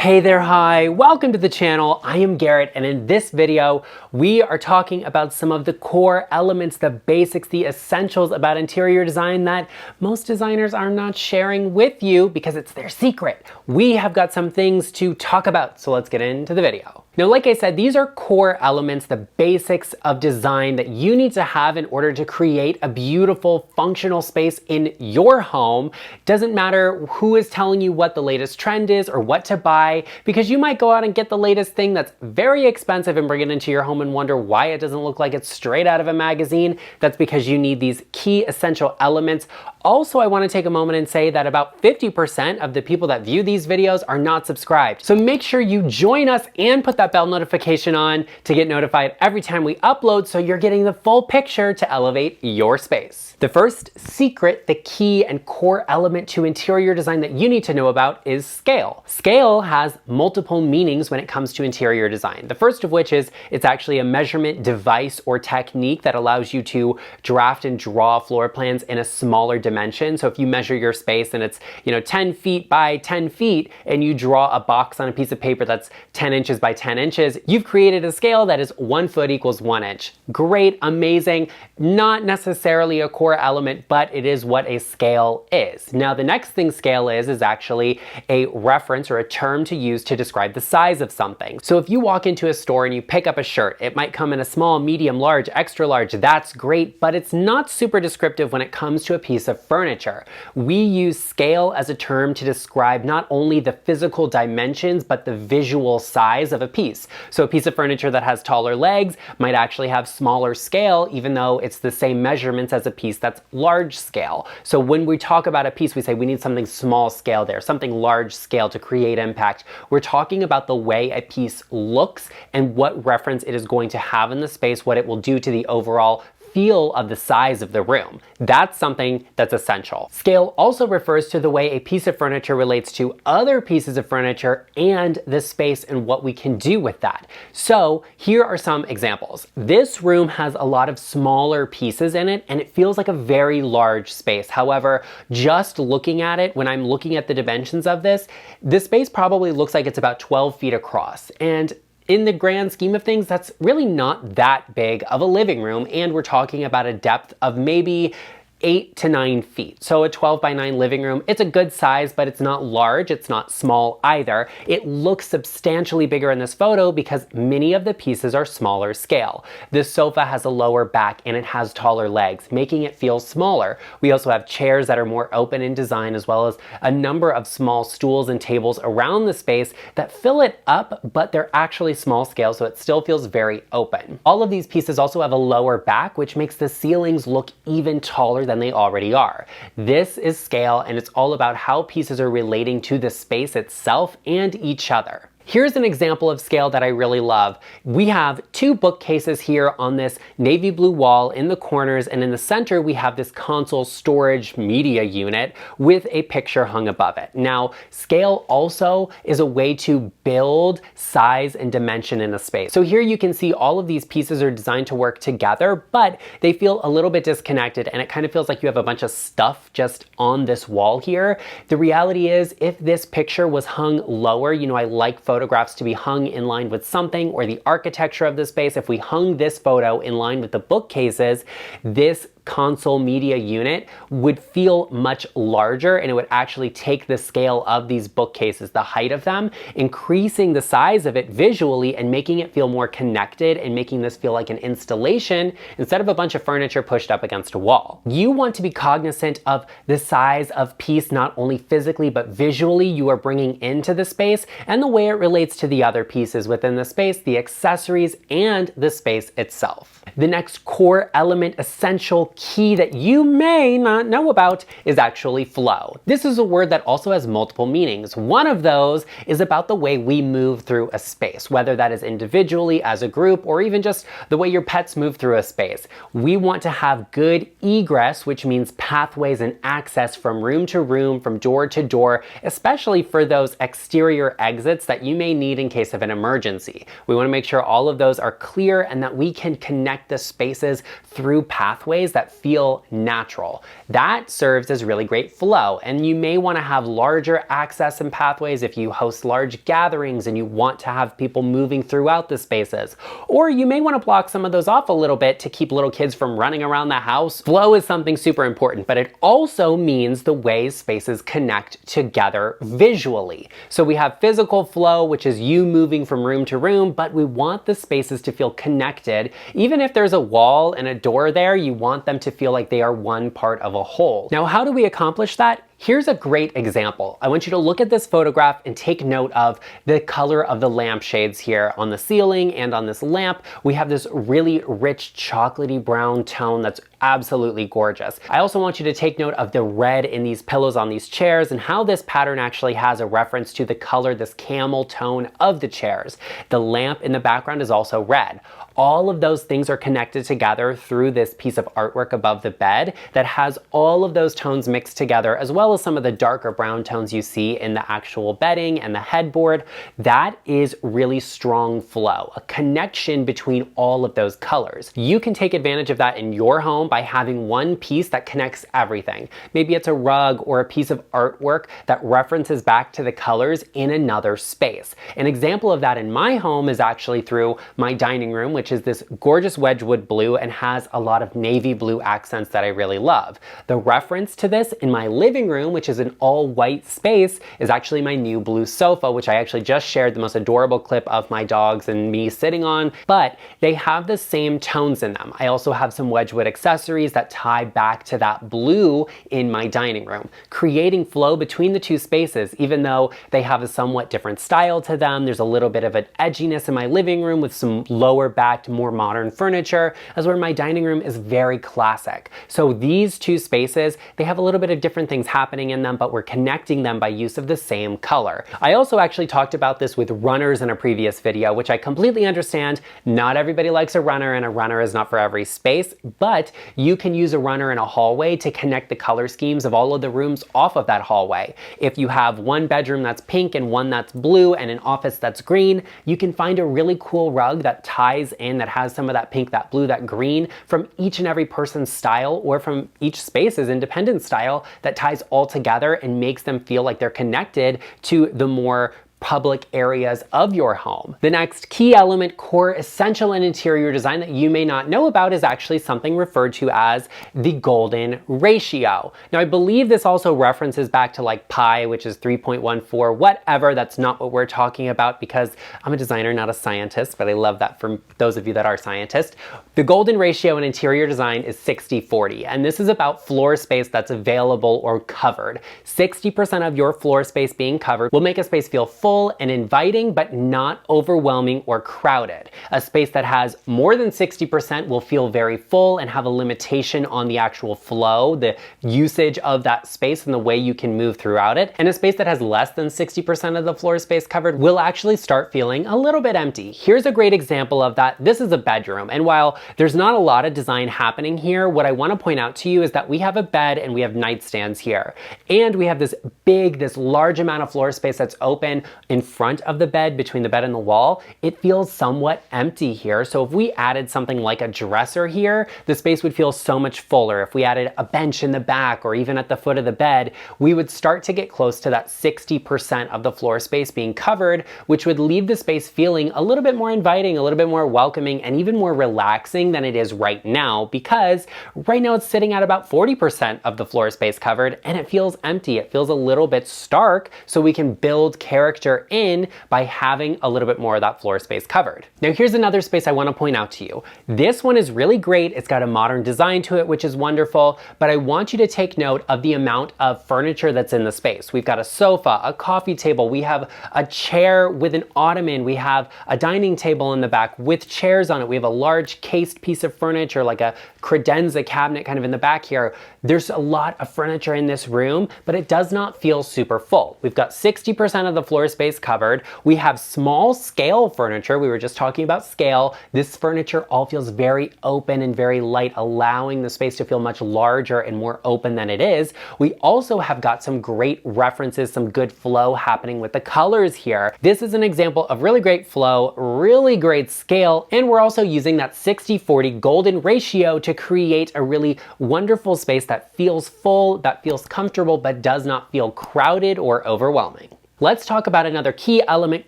Hey there, hi, welcome to the channel. I am Garrett, and in this video, we are talking about some of the core elements, the basics, the essentials about interior design that most designers are not sharing with you because it's their secret. We have got some things to talk about, so let's get into the video. Now, like I said, these are core elements, the basics of design that you need to have in order to create a beautiful, functional space in your home. Doesn't matter who is telling you what the latest trend is or what to buy, because you might go out and get the latest thing that's very expensive and bring it into your home and wonder why it doesn't look like it's straight out of a magazine. That's because you need these key essential elements. Also, I want to take a moment and say that about 50% of the people that view these videos are not subscribed. So make sure you join us and put that bell notification on to get notified every time we upload, so you're getting the full picture to elevate your space. The first secret, the key and core element to interior design that you need to know about is scale. Scale has multiple meanings when it comes to interior design. The first of which is it's actually a measurement device or technique that allows you to draft and draw floor plans in a smaller dimension. So if you measure your space and it's 10 feet by 10 feet and you draw a box on a piece of paper that's 10 inches by 10 inches, you've created a scale that is 1 foot equals 1 inch. Great, amazing, not necessarily a core element, but it is what a scale is. Now, the next thing scale is actually a reference or a term to use to describe the size of something. So if you walk into a store and you pick up a shirt, it might come in a small, medium, large, extra large. That's great, but it's not super descriptive when it comes to a piece of furniture. We use scale as a term to describe not only the physical dimensions, but the visual size of a piece. So a piece of furniture that has taller legs might actually have smaller scale, even though it's the same measurements as a piece that's large scale. So when we talk about a piece, we say we need something small scale there, something large scale to create impact. We're talking about the way a piece looks and what reference it is going to have in the space, what it will do to the overall feel of the size of the room. That's something that's essential. Scale also refers to the way a piece of furniture relates to other pieces of furniture and the space and what we can do with that. So here are some examples. This room has a lot of smaller pieces in it and it feels like a very large space. However, just looking at it, when I'm looking at the dimensions of this space probably looks like it's about 12 feet across. And in the grand scheme of things, that's really not that big of a living room, and we're talking about a depth of maybe 8 to 9 feet. So a 12 by 9 living room, it's a good size, but it's not large, it's not small either. It looks substantially bigger in this photo because many of the pieces are smaller scale. This sofa has a lower back and it has taller legs, making it feel smaller. We also have chairs that are more open in design, as well as a number of small stools and tables around the space that fill it up, but they're actually small scale, so it still feels very open. All of these pieces also have a lower back, which makes the ceilings look even taller than they already are. This is scale, and it's all about how pieces are relating to the space itself and each other. Here's an example of scale that I really love. We have two bookcases here on this navy blue wall in the corners, and in the center we have this console storage media unit with a picture hung above it. Now, scale also is a way to build size and dimension in a space. So here you can see all of these pieces are designed to work together, but they feel a little bit disconnected, and it kind of feels like you have a bunch of stuff just on this wall here. The reality is, if this picture was hung lower, I like photographs to be hung in line with something or the architecture of the space. If we hung this photo in line with the bookcases, this console media unit would feel much larger, and it would actually take the scale of these bookcases, the height of them, increasing the size of it visually and making it feel more connected and making this feel like an installation instead of a bunch of furniture pushed up against a wall. You want to be cognizant of the size of piece, not only physically but visually you are bringing into the space, and the way it relates to the other pieces within the space, the accessories, and the space itself. The next core element, essential key that you may not know about is actually flow. This is a word that also has multiple meanings. One of those is about the way we move through a space, whether that is individually, as a group, or even just the way your pets move through a space. We want to have good egress, which means pathways and access from room to room, from door to door, especially for those exterior exits that you may need in case of an emergency. We want to make sure all of those are clear and that we can connect the spaces through pathways that that feel natural. That serves as really great flow, and you may want to have larger access and pathways if you host large gatherings and you want to have people moving throughout the spaces. Or you may want to block some of those off a little bit to keep little kids from running around the house. Flow is something super important, but it also means the way spaces connect together visually. So we have physical flow, which is you moving from room to room, but we want the spaces to feel connected. Even if there's a wall and a door there, you want them to feel like they are one part of a whole. Now, how do we accomplish that? Here's a great example. I want you to look at this photograph and take note of the color of the lampshades here on the ceiling and on this lamp. We have this really rich chocolatey brown tone that's absolutely gorgeous. I also want you to take note of the red in these pillows on these chairs and how this pattern actually has a reference to the color, this camel tone of the chairs. The lamp in the background is also red. All of those things are connected together through this piece of artwork above the bed that has all of those tones mixed together, as well as some of the darker brown tones you see in the actual bedding and the headboard. That is really strong flow, a connection between all of those colors. You can take advantage of that in your home by having one piece that connects everything. Maybe it's a rug or a piece of artwork that references back to the colors in another space. An example of that in my home is actually through my dining room, which is this gorgeous Wedgwood blue and has a lot of navy blue accents that I really love. The reference to this in my living room, which is an all white space, is actually my new blue sofa, which I actually just shared the most adorable clip of my dogs and me sitting on, but they have the same tones in them. I also have some Wedgwood accessories that tie back to that blue in my dining room, creating flow between the two spaces. Even though they have a somewhat different style to them, there's a little bit of an edginess in my living room with some lower backed, more modern furniture, as where my dining room is very classic. So these two spaces, they have a little bit of different things happening in them, but we're connecting them by use of the same color. I also actually talked about this with runners in a previous video, which I completely understand. Not everybody likes a runner, and a runner is not for every space, but you can use a runner in a hallway to connect the color schemes of all of the rooms off of that hallway. If you have one bedroom that's pink and one that's blue and an office that's green, you can find a really cool rug that ties in, that has some of that pink, that blue, that green from each and every person's style, or from each space's independent style, that ties all together and makes them feel like they're connected to the more public areas of your home. The next key element, core, essential in interior design that you may not know about is actually something referred to as the golden ratio. Now, I believe this also references back to like pi, which is 3.14, whatever. That's not what we're talking about because I'm a designer, not a scientist, but I love that for those of you that are scientists. The golden ratio in interior design is 60-40, and this is about floor space that's available or covered. 60% of your floor space being covered will make a space feel full and inviting, but not overwhelming or crowded. A space that has more than 60% will feel very full and have a limitation on the actual flow, the usage of that space and the way you can move throughout it. And a space that has less than 60% of the floor space covered will actually start feeling a little bit empty. Here's a great example of that. This is a bedroom, and while there's not a lot of design happening here, what I want to point out to you is that we have a bed and we have nightstands here. And we have this large amount of floor space that's open in front of the bed, between the bed and the wall. It feels somewhat empty here. So if we added something like a dresser here, the space would feel so much fuller. If we added a bench in the back or even at the foot of the bed, we would start to get close to that 60% of the floor space being covered, which would leave the space feeling a little bit more inviting, a little bit more welcoming, and even more relaxing than it is right now, because right now it's sitting at about 40% of the floor space covered and it feels empty. It feels a little bit stark, so we can build character in by having a little bit more of that floor space covered. Now, here's another space I want to point out to you. This one is really great. It's got a modern design to it, which is wonderful, but I want you to take note of the amount of furniture that's in the space. We've got a sofa, a coffee table, we have a chair with an ottoman, we have a dining table in the back with chairs on it, we have a large cased piece of furniture like a credenza cabinet kind of in the back here. There's a lot of furniture in this room, but it does not feel super full. We've got 60% of the floor space space covered. We have small scale furniture. We were just talking about scale. This furniture all feels very open and very light, allowing the space to feel much larger and more open than it is. We also have got some great references, some good flow happening with the colors here. This is an example of really great flow, really great scale, and we're also using that 60-40 golden ratio to create a really wonderful space that feels full, that feels comfortable, but does not feel crowded or overwhelming. Let's talk about another key element,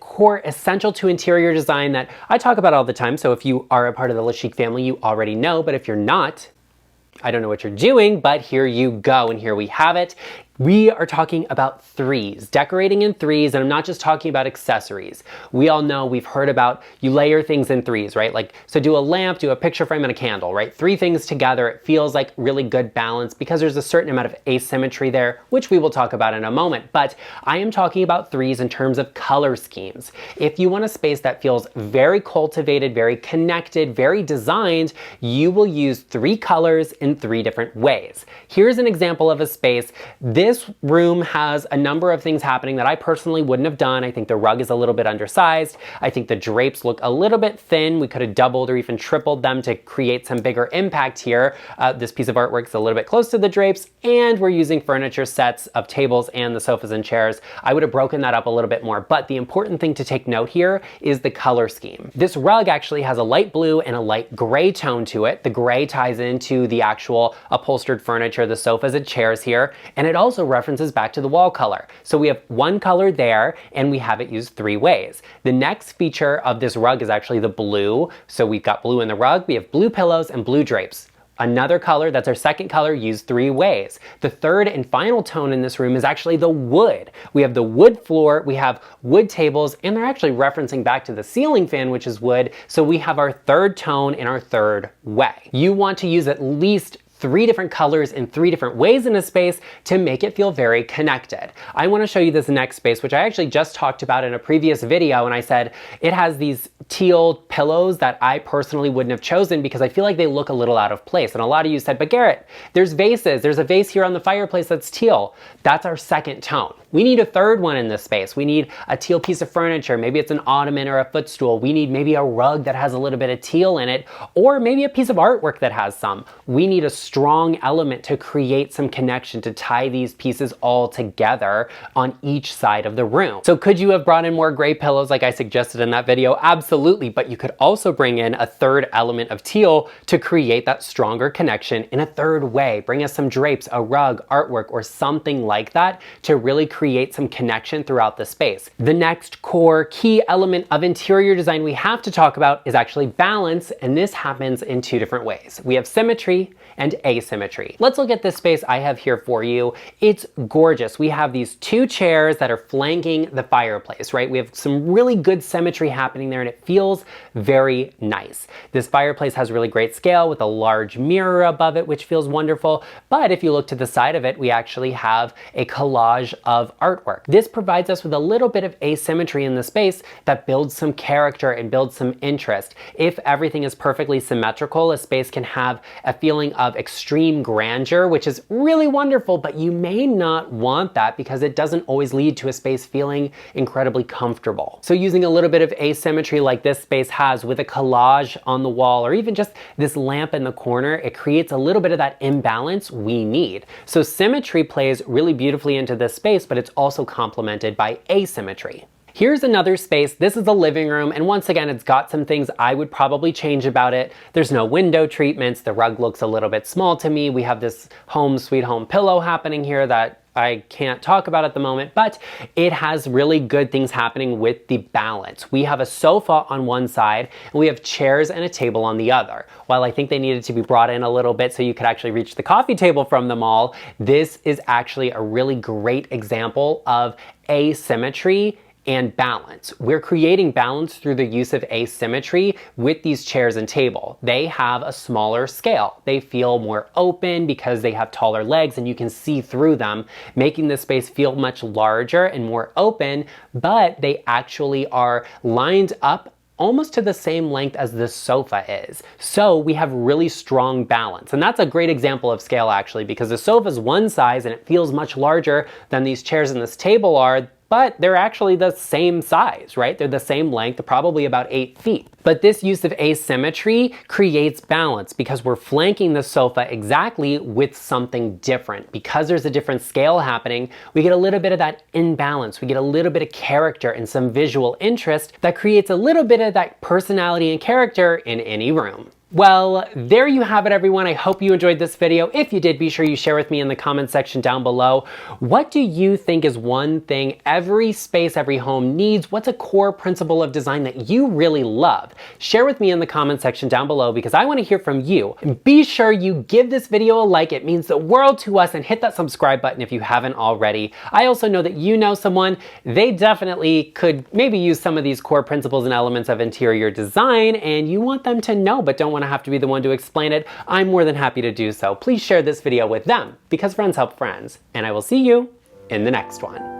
core, essential to interior design that I talk about all the time. So if you are a part of the Chic family, you already know, but if you're not, I don't know what you're doing, but here you go, and here we have it. We are talking about threes, decorating in threes, and I'm not just talking about accessories. We all know, we've heard about, you layer things in threes, right? Like, so do a lamp, do a picture frame, and a candle, right? Three things together, it feels like really good balance because there's a certain amount of asymmetry there, which we will talk about in a moment. But I am talking about threes in terms of color schemes. If you want a space that feels very cultivated, very connected, very designed, you will use three colors in three different ways. Here's an example of a space. This room has a number of things happening that I personally wouldn't have done. I think the rug is a little bit undersized. I think the drapes look a little bit thin. We could have doubled or even tripled them to create some bigger impact here. This piece of artwork is a little bit close to the drapes, and we're using furniture sets of tables and the sofas and chairs. I would have broken that up a little bit more, but the important thing to take note here is the color scheme. This rug actually has a light blue and a light gray tone to it. The gray ties into the actual upholstered furniture, the sofas and chairs here, and it also references back to the wall color. So we have one color there, and we have it used three ways. The next feature of this rug is actually the blue. So we've got blue in the rug, we have blue pillows and blue drapes. Another color, that's our second color, used three ways. The third and final tone in this room is actually the wood. We have the wood floor, we have wood tables, and they're actually referencing back to the ceiling fan, which is wood. So we have our third tone in our third way. You want to use at least three different colors in three different ways in a space to make it feel very connected. I want to show you this next space, which I actually just talked about in a previous video, and I said it has these teal pillows that I personally wouldn't have chosen because I feel like they look a little out of place. And a lot of you said, but Garrett, there's vases. There's a vase here on the fireplace that's teal. That's our second tone. We need a third one in this space. We need a teal piece of furniture. Maybe it's an ottoman or a footstool. We need maybe a rug that has a little bit of teal in it, or maybe a piece of artwork that has some. We need a strong element to create some connection, to tie these pieces all together on each side of the room. So could you have brought in more gray pillows like I suggested in that video? Absolutely, but you could also bring in a third element of teal to create that stronger connection in a third way. Bring us some drapes, a rug, artwork, or something like that to really create some connection throughout the space. The next core key element of interior design we have to talk about is actually balance, and this happens in two different ways. We have symmetry and asymmetry. Let's look at this space I have here for you. It's gorgeous. We have these two chairs that are flanking the fireplace, right? We have some really good symmetry happening there, and it feels very nice. This fireplace has really great scale with a large mirror above it, which feels wonderful. But if you look to the side of it, we actually have a collage of artwork. This provides us with a little bit of asymmetry in the space that builds some character and builds some interest. If everything is perfectly symmetrical, a space can have a feeling of extreme grandeur, which is really wonderful, but you may not want that because it doesn't always lead to a space feeling incredibly comfortable. So using a little bit of asymmetry like this space has with a collage on the wall, or even just this lamp in the corner, it creates a little bit of that imbalance we need. So symmetry plays really beautifully into this space, but it's also complemented by asymmetry. Here's another space. This is the living room, and once again, it's got some things I would probably change about it. There's no window treatments. The rug looks a little bit small to me. We have this home sweet home pillow happening here that I can't talk about at the moment, but it has really good things happening with the balance. We have a sofa on one side, and we have chairs and a table on the other. While I think they needed to be brought in a little bit so you could actually reach the coffee table from them all, this is actually a really great example of asymmetry and balance. We're creating balance through the use of asymmetry with these chairs and table. They have a smaller scale. They feel more open because they have taller legs and you can see through them, making the space feel much larger and more open, but they actually are lined up almost to the same length as this sofa is. So we have really strong balance. And that's a great example of scale actually, because the sofa is one size and it feels much larger than these chairs and this table are. but they're actually the same size, right? They're the same length, probably about 8 feet. But this use of asymmetry creates balance because we're flanking the sofa exactly with something different. Because there's a different scale happening, we get a little bit of that imbalance. We get a little bit of character and some visual interest that creates a little bit of that personality and character in any room. Well, there you have it, everyone. I hope you enjoyed this video. If you did, be sure you share with me in the comment section down below. What do you think is one thing every space, every home needs? What's a core principle of design that you really love? Share with me in the comment section down below because I want to hear from you. And be sure you give this video a like. It means the world to us, and hit that subscribe button if you haven't already. I also know that you know someone, they definitely could maybe use some of these core principles and elements of interior design, and you want them to know but don't want to have to be the one to explain it. I'm more than happy to do so. Please share this video with them because friends help friends, and I will see you in the next one.